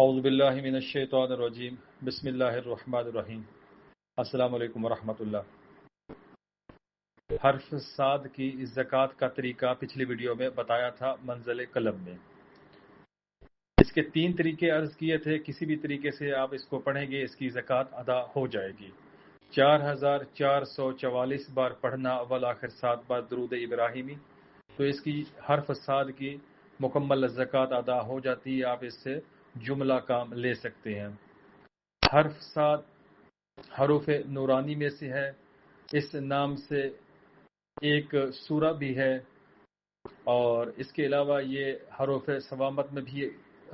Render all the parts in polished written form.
اعوذ باللہ من الشیطان الرجیم بسم اللہ الرحمن الرحیم السلام علیکم ورحمۃ اللہ۔ حرف صاد کی زکوٰۃ کا طریقہ پچھلی ویڈیو میں بتایا تھا منزل قلم میں۔ اس کے 3 طریقے عرض کیے تھے، کسی بھی طریقے سے آپ اس کو پڑھیں گے اس کی زکوٰۃ ادا ہو جائے گی۔ 4444 بار پڑھنا اول آخر 7 بار درود ابراہیمی، تو اس کی حرف صاد کی مکمل زکوٰۃ ادا ہو جاتی ہے، آپ اس سے جملہ کام لے سکتے ہیں۔ حرف صاد حروف نورانی میں سے ہے، اس نام سے ایک سورہ بھی ہے، اور اس کے علاوہ یہ حروف صوامت میں بھی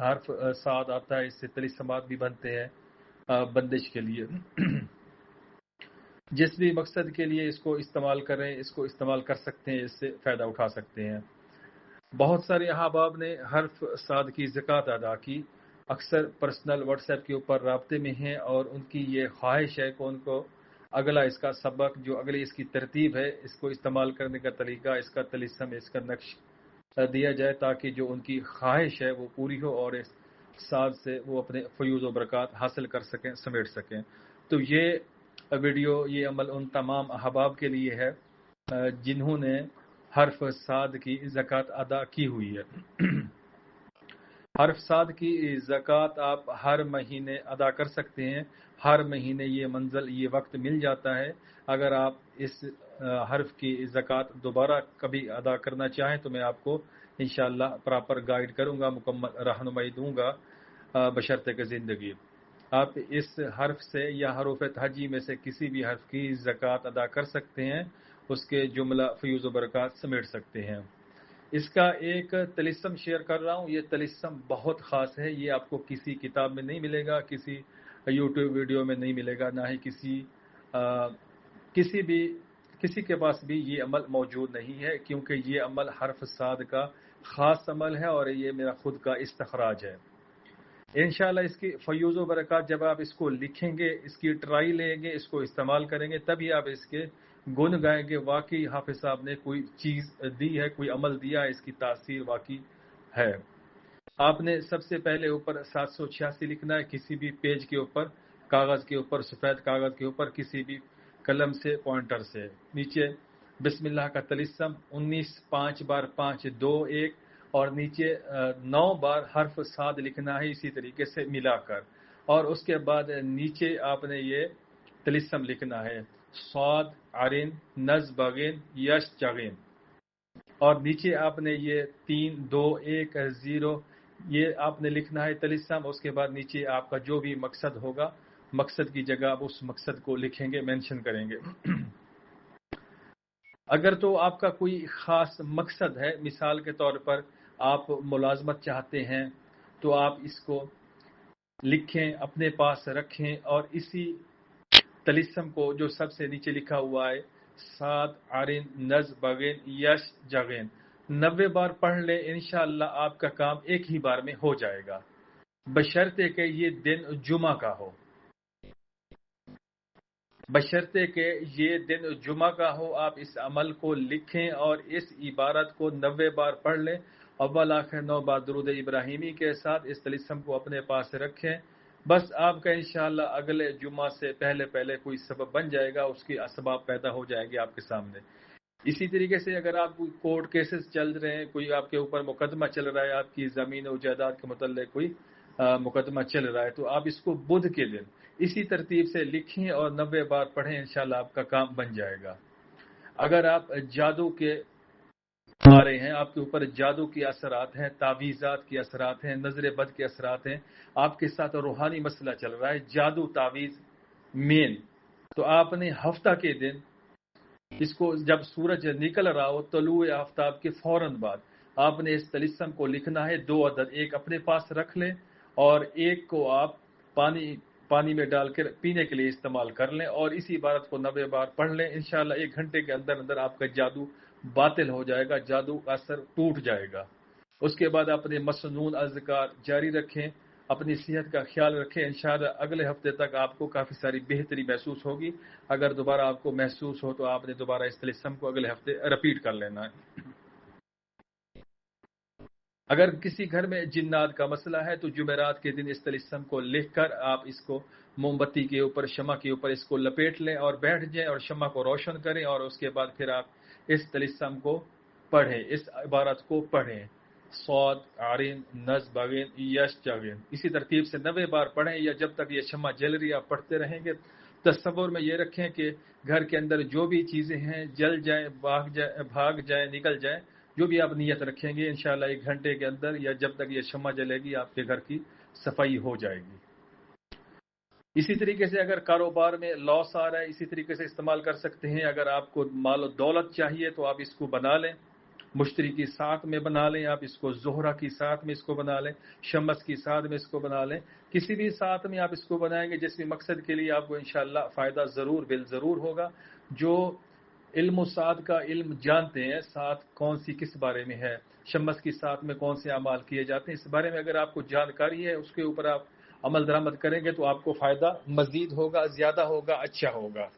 حرف صاد آتا ہے، اس سے طلسمات بھی بنتے ہیں بندش کے لیے۔ جس بھی مقصد کے لیے اس کو استعمال کریں، اس کو استعمال کر سکتے ہیں، اس سے فائدہ اٹھا سکتے ہیں۔ بہت سارے احباب نے حرف صاد کی زکوٰۃ ادا کی، اکثر پرسنل واٹس ایپ کے اوپر رابطے میں ہیں، اور ان کی یہ خواہش ہے کہ ان کو اگلا اس کا سبق، جو اگلی اس کی ترتیب ہے، اس کو استعمال کرنے کا طریقہ، اس کا طلسم، اس کا نقش دیا جائے، تاکہ جو ان کی خواہش ہے وہ پوری ہو اور اس صاد سے وہ اپنے فیوز و برکات حاصل کر سکیں، سمیٹ سکیں۔ تو یہ ویڈیو، یہ عمل ان تمام احباب کے لیے ہے جنہوں نے حرف صاد کی زکوٰۃ ادا کی ہوئی ہے۔ حرف صاد کی زکوٰۃ آپ ہر مہینے ادا کر سکتے ہیں، ہر مہینے یہ منزل، یہ وقت مل جاتا ہے۔ اگر آپ اس حرف کی زکوٰۃ دوبارہ کبھی ادا کرنا چاہیں تو میں آپ کو انشاءاللہ پراپر گائیڈ کروں گا، مکمل رہنمائی دوں گا بشرط کہ زندگی۔ آپ اس حرف سے یا حروف تہجی میں سے کسی بھی حرف کی زکوٰۃ ادا کر سکتے ہیں، اس کے جملہ فیوز و برکات سمیٹ سکتے ہیں۔ اس کا ایک طلسم شیئر کر رہا ہوں، یہ طلسم بہت خاص ہے، یہ آپ کو کسی کتاب میں نہیں ملے گا، کسی یوٹیوب ویڈیو میں نہیں ملے گا، نہ ہی کسی کے پاس بھی یہ عمل موجود نہیں ہے، کیونکہ یہ عمل حرف صاد کا خاص عمل ہے اور یہ میرا خود کا استخراج ہے۔ انشاءاللہ اس کی فیوز و برکات جب آپ اس کو لکھیں گے، اس کی ٹرائی لیں گے، اس کو استعمال کریں گے، تبھی آپ اس کے گن گائیں گے، واقعی حافظ صاحب نے کوئی چیز دی ہے، کوئی عمل دیا ہے، اس کی تاثیر واقعی ہے۔ آپ نے سب سے پہلے اوپر 786 لکھنا ہے، کسی بھی پیج کے اوپر، کاغذ کے اوپر، سفید کاغذ کے اوپر، کسی بھی قلم سے، پوائنٹر سے۔ نیچے بسم اللہ کا طلسم 19 5 بار 5 2 1، اور نیچے 9 بار حرف صاد لکھنا ہے اسی طریقے سے ملا کر، اور اس کے بعد نیچے آپ نے یہ طلسم لکھنا ہے، صاد عرین نز بغین یش جغین، اور نیچے آپ نے یہ 3 2 1 0 یہ آپ نے لکھنا ہے طلسم۔ اس کے بعد نیچے آپ کا جو بھی مقصد ہوگا، مقصد کی جگہ آپ اس مقصد کو لکھیں گے، مینشن کریں گے۔ اگر تو آپ کا کوئی خاص مقصد ہے، مثال کے طور پر آپ ملازمت چاہتے ہیں، تو آپ اس کو لکھیں، اپنے پاس رکھیں، اور اسی طلسم کو جو سب سے نیچے لکھا ہوا ہے، صاد عرین نز بغین یش جغین، 90 بار پڑھ لیں، انشاءاللہ آپ کا کام ایک ہی بار میں ہو جائے گا، بشرطے کہ یہ دن جمعہ کا ہو، بشرطے کہ یہ دن جمعہ کا ہو۔ آپ اس عمل کو لکھیں اور اس عبارت کو 90 بار پڑھ لیں، اول آخر 9 بار درود ابراہیمی کے ساتھ اس طلسم کو اپنے پاس رکھیں۔ بس آپ کا انشاءاللہ اگلے جمعہ سے پہلے کوئی سبب بن جائے گا، اس کی اسباب پیدا ہو جائے گی آپ کے سامنے۔ اسی طریقے سے اگر آپ کوئی کورٹ کیسز چل رہے ہیں، کوئی آپ کے اوپر مقدمہ چل رہا ہے، آپ کی زمین و جائیداد کے متعلق کوئی مقدمہ چل رہا ہے، تو آپ اس کو بدھ کے دن اسی ترتیب سے لکھیں اور 90 بار پڑھیں، انشاءاللہ آپ کا کام بن جائے گا۔ اگر آپ جادو کے مارے ہیں، آپ کے اوپر جادو کے اثرات ہیں، تعویذات کے اثرات ہیں، نظر بد کے اثرات ہیں، آپ کے ساتھ روحانی مسئلہ چل رہا ہے، جادو تعویذ مین، تو آپ نے ہفتہ کے دن اس کو جب سورج نکل رہا ہو، طلوع آفتاب کے فوراً بعد آپ نے اس طلسم کو لکھنا ہے، 2 عدد، ایک اپنے پاس رکھ لیں اور ایک کو آپ پانی میں ڈال کر پینے کے لیے استعمال کر لیں، اور اسی عبارت کو 90 بار پڑھ لیں، انشاءاللہ 1 گھنٹے کے اندر اندر آپ کا جادو باطل ہو جائے گا، جادو کا اثر ٹوٹ جائے گا۔ اس کے بعد اپنے مسنون اذکار جاری رکھیں، اپنی صحت کا خیال رکھیں، انشاءاللہ اگلے ہفتے تک آپ کو کافی ساری بہتری محسوس ہوگی۔ اگر دوبارہ آپ کو محسوس ہو تو آپ نے دوبارہ اس طلسم کو اگلے ہفتے رپیٹ کر لینا ہے۔ اگر کسی گھر میں جنات کا مسئلہ ہے تو جمعرات کے دن اس طلسم کو لکھ کر آپ اس کو موم بتی کے اوپر، شمع کے اوپر اس کو لپیٹ لیں اور بیٹھ جائیں اور شمع کو روشن کریں، اور اس کے بعد پھر آپ اس طلسم کو پڑھیں، اس عبارت کو پڑھیں، صاد عارین نز بغین یش جغین، اسی ترتیب سے 90 بار پڑھیں، یا جب تک یہ شمع جل رہی آپ پڑھتے رہیں گے۔ تصور میں یہ رکھیں کہ گھر کے اندر جو بھی چیزیں ہیں جل جائیں، بھاگ جائیں، نکل جائیں، جو بھی آپ نیت رکھیں گے انشاءاللہ 1 گھنٹے کے اندر یا جب تک یہ شمع جلے گی آپ کے گھر کی صفائی ہو جائے گی۔ اسی طریقے سے اگر کاروبار میں لاس آ رہا ہے، اسی طریقے سے استعمال کر سکتے ہیں۔ اگر آپ کو مال و دولت چاہیے تو آپ اس کو بنا لیں، مشتری کی ساتھ میں بنا لیں، آپ اس کو زہرہ کی ساتھ میں اس کو بنا لیں، شمس کی ساتھ میں اس کو بنا لیں، کسی بھی ساتھ میں آپ اس کو بنائیں گے جس بھی مقصد کے لیے آپ کو انشاءاللہ فائدہ ضرور بالضرور ہوگا۔ جو علم و ساتھ کا علم جانتے ہیں، ساتھ کون سی کس بارے میں ہے، شمس کی ساتھ میں کون سے اعمال کیے جاتے ہیں، اس بارے میں اگر آپ کو جانکاری ہے اس کے اوپر آپ عمل درآمد کریں گے تو آپ کو فائدہ مزید ہوگا، زیادہ ہوگا، اچھا ہوگا۔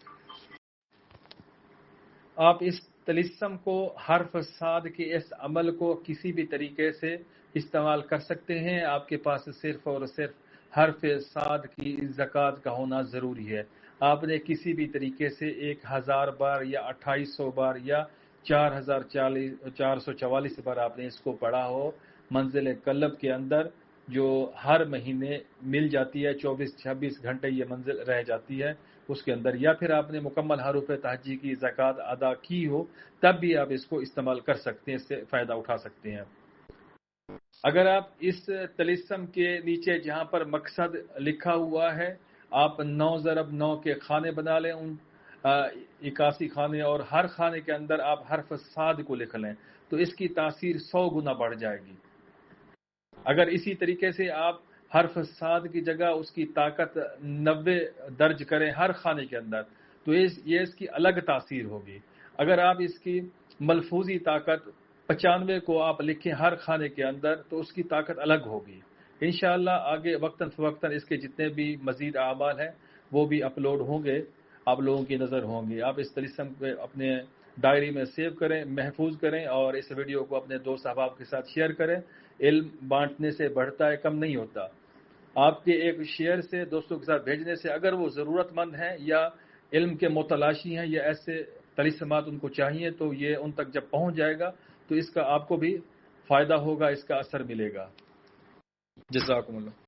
آپ اس طلسم کو، حرف صاد کے اس عمل کو کسی بھی طریقے سے استعمال کر سکتے ہیں۔ آپ کے پاس صرف اور صرف حرف صاد کی زکوٰۃ کا ہونا ضروری ہے۔ آپ نے کسی بھی طریقے سے 1000 بار یا 2800 بار یا 4444 بار آپ نے اس کو پڑھا ہو، منزل قلب کے اندر جو ہر مہینے مل جاتی ہے، 24-26 گھنٹے یہ منزل رہ جاتی ہے اس کے اندر، یا پھر آپ نے مکمل حروف تہجی کی زکوٰۃ ادا کی ہو، تب بھی آپ اس کو استعمال کر سکتے ہیں، اس سے فائدہ اٹھا سکتے ہیں۔ اگر آپ اس طلسم کے نیچے جہاں پر مقصد لکھا ہوا ہے، آپ 9 کے کھانے بنا لیں، ان 81 کھانے، اور ہر کھانے کے اندر آپ حرف صاد کو لکھ لیں تو اس کی تاثیر 100 گنا بڑھ جائے گی۔ اگر اسی طریقے سے آپ حرف صاد کی جگہ اس کی طاقت 90 درج کریں ہر کھانے کے اندر تو یہ اس کی الگ تاثیر ہوگی۔ اگر آپ اس کی ملفوظی طاقت 95 کو آپ لکھیں ہر کھانے کے اندر تو اس کی طاقت الگ ہوگی۔ انشاءاللہ آگے وقتاً فوقتاً اس کے جتنے بھی مزید اعمال ہیں وہ بھی اپلوڈ ہوں گے، آپ لوگوں کی نظر ہوں گے۔ آپ اس طلسم کو اپنے ڈائری میں سیو کریں، محفوظ کریں، اور اس ویڈیو کو اپنے دوست احباب کے ساتھ شیئر کریں۔ علم بانٹنے سے بڑھتا ہے، کم نہیں ہوتا۔ آپ کے ایک شیئر سے، دوستوں کے ساتھ بھیجنے سے، اگر وہ ضرورت مند ہیں یا علم کے متلاشی ہیں یا ایسے طلسمات ان کو چاہیے تو یہ ان تک جب پہنچ جائے گا تو اس کا آپ کو بھی فائدہ ہوگا، اس کا اثر ملے گا۔ جزاکم اللہ۔